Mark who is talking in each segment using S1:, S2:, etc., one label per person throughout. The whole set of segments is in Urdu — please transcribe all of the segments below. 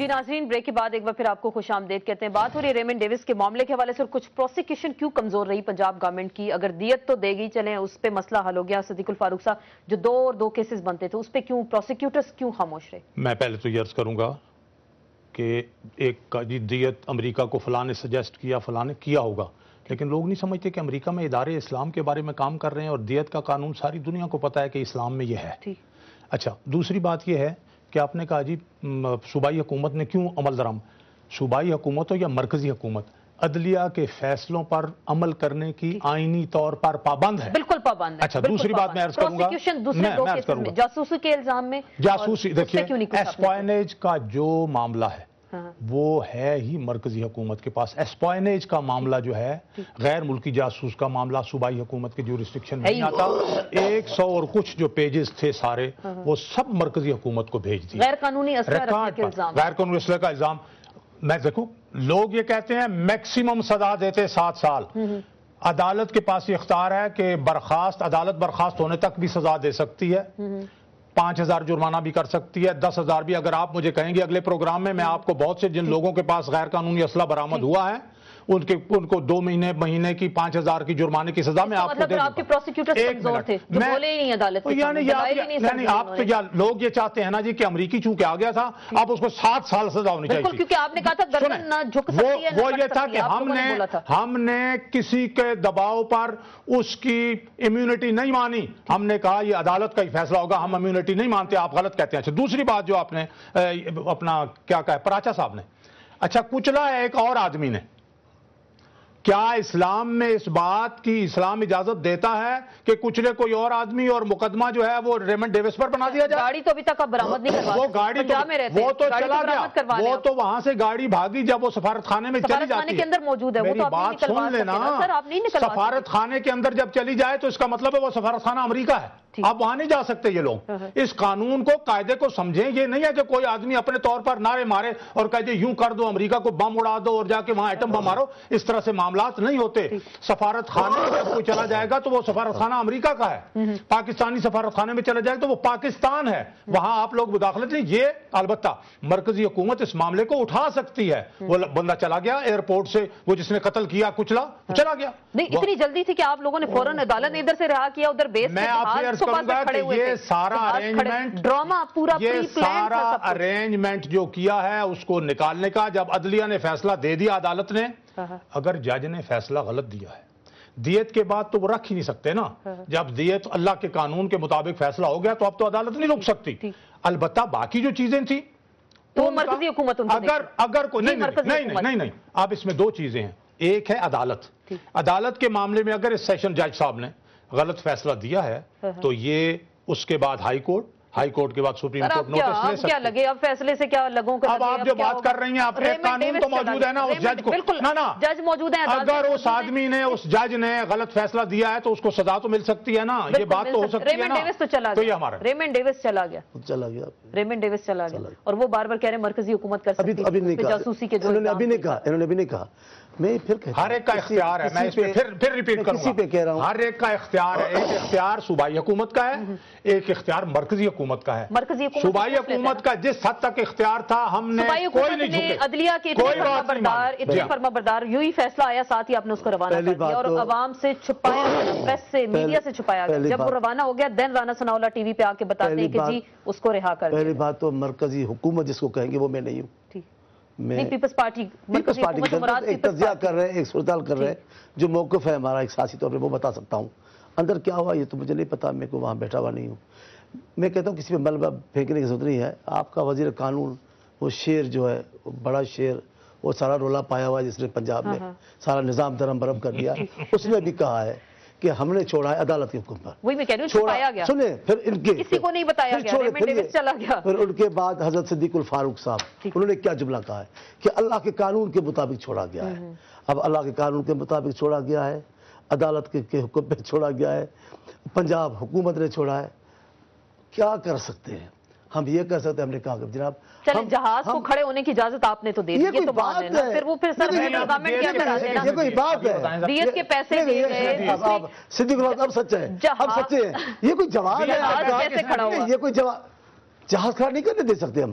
S1: جی ناظرین، بریک کے بعد ایک بار پھر آپ کو خوش آمدید کہتے ہیں۔ بات ہو رہی ہے ریمنڈ ڈیوس کے معاملے کے حوالے سے، اور کچھ پروسیکیوشن کیوں کمزور رہی پنجاب گورنمنٹ کی؟ اگر دیت تو دے گی، چلیں اس پہ مسئلہ حل ہو گیا۔ صدیق الفاروق صاحب، جو دو کیسز بنتے تھے اس پہ کیوں پروسیکیوٹرز کیوں خاموش رہے؟
S2: میں پہلے تو یہ عرض کروں گا کہ ایک دیت امریکہ کو فلاں نے سجیسٹ کیا، فلاں نے کیا ہوگا، لیکن لوگ نہیں سمجھتے کہ امریکہ میں ادارے اسلام کے بارے میں کام کر رہے ہیں، اور دیت کا قانون ساری دنیا کو پتہ ہے کہ اسلام میں یہ ہے۔ اچھا، دوسری بات یہ ہے کہ آپ نے کہا جی صوبائی حکومت نے کیوں عمل درآمد؟ صوبائی حکومت ہو یا مرکزی حکومت، عدلیہ کے فیصلوں پر عمل کرنے کی آئینی طور پر پابند ہے،
S1: بالکل پابند ہے۔
S2: اچھا، دوسری بات میں عرض کروں گا،
S1: جاسوسی کے الزام میں،
S2: جاسوسی دیکھیے ایسپائنیج کا جو معاملہ ہے وہ ہے ہی مرکزی حکومت کے پاس۔ ایسپائنیج کا معاملہ جو ہے، غیر ملکی جاسوس کا معاملہ صوبائی حکومت کے جورسڈکشن میں نہیں آتا۔ 100 اور کچھ جو پیجز تھے سارے، وہ سب مرکزی حکومت کو بھیج دیے۔
S1: غیر قانونی اسلحہ رکھنے کے الزام،
S2: غیر قانونی اسلحہ کا الزام، میں دیکھوں لوگ یہ کہتے ہیں میکسیمم سزا دیتے 7 سال۔ عدالت کے پاس یہ اختیار ہے کہ عدالت برخاست ہونے تک بھی سزا دے سکتی ہے، 5000 جرمانہ بھی کر سکتی ہے، 10,000 بھی۔ اگر آپ مجھے کہیں گے اگلے پروگرام میں آپ کو بہت سے جن لوگوں کے پاس غیر قانونی اسلحہ برآمد ہوا ہے ان کو 2 مہینے کی 5000 کی جرمانے کی سزا میں آپ کو دے دوں گا۔ لوگ یہ چاہتے ہیں نا جی کہ امریکی چونکہ آ گیا تھا، اب اس کو 7 سال سزا ہونی چاہیے،
S1: کیونکہ آپ نے کہا تھا گردن نہ جھک سکتی ہے۔
S2: وہ یہ تھا کہ ہم نے کسی کے دباؤ پر اس کی امیونٹی نہیں مانی، ہم نے کہا یہ عدالت کا ہی فیصلہ ہوگا، ہم امیونٹی نہیں مانتے، آپ غلط کہتے ہیں۔ اچھا، دوسری بات جو آپ نے اپنا کیا کہا پراچا صاحب نے، اچھا کچلا ہے ایک اور آدمی نے، کیا اسلام میں اس بات کی اسلام اجازت دیتا ہے کہ کچلے کوئی اور آدمی اور مقدمہ جو ہے وہ ریمنڈ ڈیوس پر بنا دیا جائے؟
S1: گاڑی تو ابھی تک اب برآمد نہیں کروا،
S2: وہ گاڑی وہ تو چلا گیا، وہ تو وہاں سے گاڑی بھاگی جب وہ سفارت خانے میں چلی جاتی ہے،
S1: کے اندر موجود ہے۔
S2: میری بات سن لینا، سفارت خانے کے اندر جب چلی جائے تو اس کا مطلب ہے وہ سفارت خانہ امریکہ ہے، اب وہاں نہیں جا سکتے یہ لوگ۔ اس قانون کو، قاعدے کو سمجھیں، یہ نہیں ہے کہ کوئی آدمی اپنے طور پر نعرے مارے اور کہہ دے یوں کر دو، امریکہ کو بم اڑا دو اور جا کے وہاں ایٹم بم مارو، اس طرح سے معاملات نہیں ہوتے۔ سفارت خانے میں جب کوئی چلا جائے گا تو وہ سفارت خانہ امریکہ کا ہے، پاکستانی سفارت خانے میں چلا جائے گا تو وہ پاکستان ہے، وہاں آپ لوگ مداخلت نہیں۔ یہ البتہ مرکزی حکومت اس معاملے کو اٹھا سکتی ہے، وہ بندہ چلا گیا ایئرپورٹ سے، وہ جس نے قتل کیا کچلا چلا گیا،
S1: نہیں اتنی جلدی تھی کہ آپ لوگوں نے فوراً عدالت نے ادھر سے رہا کیا، ادھر بیس
S2: میں آپ سے عرض کروں گا کہ یہ سارا ارینجمنٹ،
S1: ڈرامہ پورا
S2: یہ سارا ارینجمنٹ جو کیا ہے اس کو نکالنے کا، جب عدلیہ نے فیصلہ دے دیا عدالت نے، اگر جج نے فیصلہ غلط دیا ہے دیت کے بعد تو وہ رکھ ہی نہیں سکتے نا، جب دیت اللہ کے قانون کے مطابق فیصلہ ہو گیا تو اب تو عدالت نہیں رک سکتی۔ البتہ باقی جو چیزیں تھیں
S1: تو مرکزی حکومت
S2: اگر کوئی نہیں، اب اس میں 2 چیزیں ہیں، ایک ہے عدالت کے معاملے میں اگر اس سیشن جج صاحب نے غلط فیصلہ دیا ہے تو یہ اس کے بعد ہائی کورٹ کے بعد سپریم کورٹ نوٹس لے سکتے۔
S1: کیا لگے اب فیصلے سے کیا لگوں گا؟
S2: اب آپ جو بات کر رہی ہیں، آپ ایک قانون تو موجود ہے نا اس جج کو، نا
S1: جج موجود ہے،
S2: اگر اس آدمی نے، اس جج نے غلط فیصلہ دیا ہے تو اس کو سزا تو مل سکتی ہے نا، یہ بات تو ہو سکتی ہے نا۔ تو یہ ہمارا
S1: ریمنڈ ڈیوس چلا گیا، ریمنڈ ڈیوس چلا گیا، اور وہ بار بار کہہ رہے ہیں مرکزی حکومت کر سکتی ہے جاسوسی کے جو
S3: انہوں نے ابھی نہیں کہا، میں پھر کہتا ہوں
S2: ہر ایک کا اختیار ہے، میں اس پہ پھر ریپیٹ کروں گا، ہر ایک کا اختیار ہے، ایک اختیار صوبائی حکومت کا ہے، ایک اختیار مرکزی حکومت کا ہے۔ صوبائی حکومت کا جس حد تک اختیار تھا ہم نے کوئی نہیں جھکے،
S1: عدلیہ کے اتنے فرما بردار، یوں ہی فیصلہ آیا ساتھ ہی آپ نے اس کو روانہ کر دیا اور عوام سے چھپایا گیا، پریس سے، میڈیا سے چھپایا گیا۔ جب وہ روانہ ہو گیا دین رانا ثناء اللہ ٹی وی پہ آ کے بتاتے ہیں کہ جی اس کو رہا کر دیا۔
S3: پہلی بات تو مرکزی حکومت جس کو کہیں گے وہ میں نہیں ہوں،
S1: میں پیپلز پارٹی
S3: ایک تجزیہ کر رہے ہیں، ایک صورتحال کر رہے ہیں، جو موقف ہے ہمارا ایک سیاسی طور پہ وہ بتا سکتا ہوں۔ اندر کیا ہوا یہ تو مجھے نہیں پتا، میں کو وہاں بیٹھا ہوا نہیں ہوں۔ میں کہتا ہوں کسی پہ ملبہ پھینکنے کی ضرورت نہیں ہے۔ آپ کا وزیر قانون وہ شیر جو ہے، بڑا شیر، وہ سارا رولا پایا ہوا ہے جس نے پنجاب میں سارا نظام درہم برہم کر دیا، اس نے بھی کہا ہے کہ ہم نے چھوڑا ہے عدالت کے حکم پر،
S1: وہی میں کہہ رہی ہوں چھپایا گیا،
S3: سنیں پھر ان کے
S1: کسی کو نہیں بتایا گیا، ریمنڈ ڈیوس چلا گیا۔
S3: پھر ان کے بعد حضرت صدیق الفاروق صاحب انہوں نے کیا جملہ کہا ہے کہ اللہ کے قانون کے مطابق چھوڑا گیا ہے۔ اب اللہ کے قانون کے مطابق چھوڑا گیا ہے، عدالت کے حکم پہ چھوڑا گیا ہے، پنجاب حکومت نے چھوڑا ہے، کیا کر سکتے ہیں ہم؟ یہ کر سکتے ہیں، ہم نے کہا کہ جناب
S1: چلیں جہاز کو کھڑے ہونے کی اجازت آپ نے تو دے دی، یہ تو بات ہے، پھر وہ پھر سر گورنمنٹ کیا کرا دینا،
S3: یہ کوئی بات ہے،
S1: دیت کے پیسے دیے گئے،
S3: صدیق الفاروق اب سچ ہے، اب سچے ہیں، یہ کوئی جواب ہے؟ یہ کوئی جواب جہاز کھڑا نہیں کرنے دے سکتے ہم،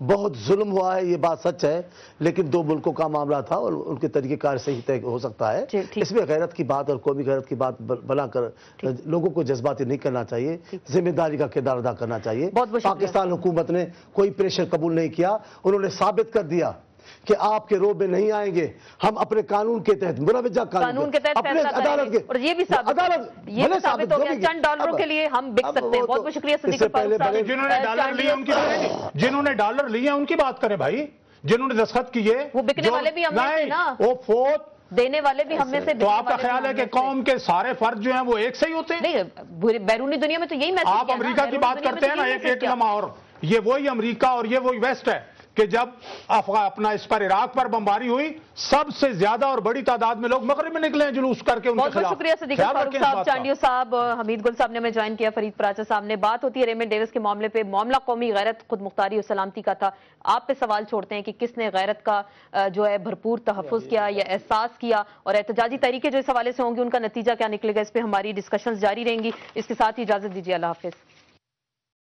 S3: بہت ظلم ہوا ہے، یہ بات سچ ہے، لیکن دو ملکوں کا معاملہ تھا اور ان کے طریقہ کار سے ہی طے ہو سکتا ہے. اس میں غیرت کی بات اور قومی غیرت کی بات بنا کر لوگوں کو جذباتی نہیں کرنا چاہیے، ذمہ داری کا کردار ادا کرنا چاہیے. پاکستان حکومت نے کوئی پریشر قبول نہیں کیا، انہوں نے ثابت کر دیا کہ آپ کے روب میں نہیں آئیں گے، ہم اپنے قانون کے تحت مروجہ
S1: قانون کے تحت
S3: اپنے عدالت کے،
S1: اور یہ بھی ثابت ہو گیا چند ڈالروں کے لیے ہم بک سکتے ہیں. بہت بہت شکریہ صدیق الفاروق صاحب.
S2: جنہوں نے ڈالر لیے ان کی بات، جنہوں نے ڈالر لیے ان کی بات کریں بھائی، جنہوں نے دستخط کیے
S1: وہ بکنے والے بھی ہم میں سے نا،
S2: وہ فوت
S1: دینے والے بھی ہم میں سے.
S2: تو آپ کا خیال ہے کہ قوم کے سارے فرد جو ہیں وہ ایک سے ہی ہوتے ہیں؟
S1: نہیں، بیرونی دنیا میں تو یہی میسج.
S2: آپ امریکہ کی بات کرتے ہیں نا ایک لمحہ، اور یہ وہی امریکہ اور یہ وہی ویسٹ ہے کہ جب اپنا اس پر عراق پر بمباری ہوئی، سب سے زیادہ اور بڑی تعداد میں لوگ مغرب میں نکلے ہیں جلوس کر کے ان کے خلاف.
S1: بہت شکریہ صدیق الفاروق صاحب، چانڈیو صاحب، حمید گل صاحب نے ہمیں جوائن کیا، فرید پراچا صاحب نے. بات ہوتی ہے ریمنڈ ڈیوس کے معاملے پہ. معاملہ قومی غیرت، خود مختاری اور سلامتی کا تھا. آپ پہ سوال چھوڑتے ہیں کہ کس نے غیرت کا جو ہے بھرپور تحفظ کیا یا احساس کیا، اور احتجاجی تحریکیں جو اس حوالے سے ہوں گی ان کا نتیجہ کیا نکلے گا، اس پہ ہماری ڈسکشنز جاری رہیں گی. اس کے ساتھ ہی اجازت دیجیے، اللہ حافظ.